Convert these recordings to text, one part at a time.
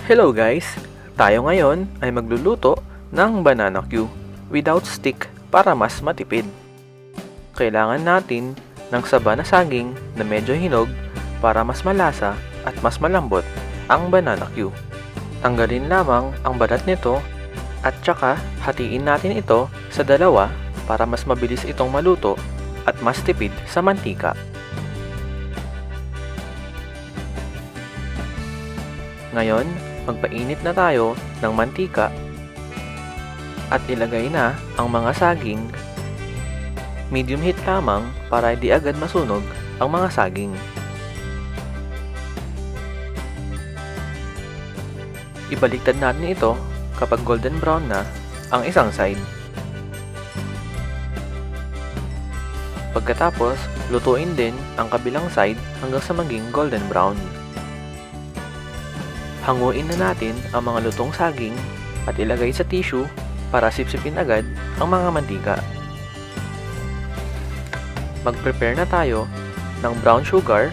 Hello guys! Tayo ngayon ay magluluto ng banana Q without stick para mas matipid. Kailangan natin ng saba na saging na medyo hinog para mas malasa at mas malambot ang banana Q. Tanggalin lamang ang balat nito at tsaka hatiin natin ito sa dalawa para mas mabilis itong maluto at mas tipid sa mantika. Ngayon, magpainit na tayo ng mantika at ilagay na ang mga saging. Medium heat lamang para hindi agad masunog ang mga saging. Ibaliktad natin ito kapag golden brown na ang isang side. Pagkatapos, lutuin din ang kabilang side hanggang sa maging golden brown. Hanguin na natin ang mga lutong saging at ilagay sa tissue para sipsipin agad ang mga mantika. Mag-prepare na tayo ng brown sugar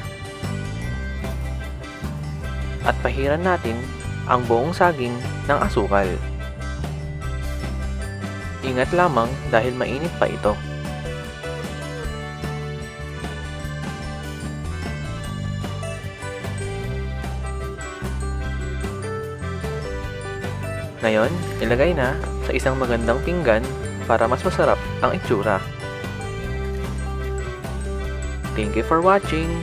at pahiran natin ang buong saging ng asukal. Ingat lamang dahil mainit pa ito. Ngayon, ilagay na sa isang magandang pinggan para mas masarap ang itsura. Thank you for watching!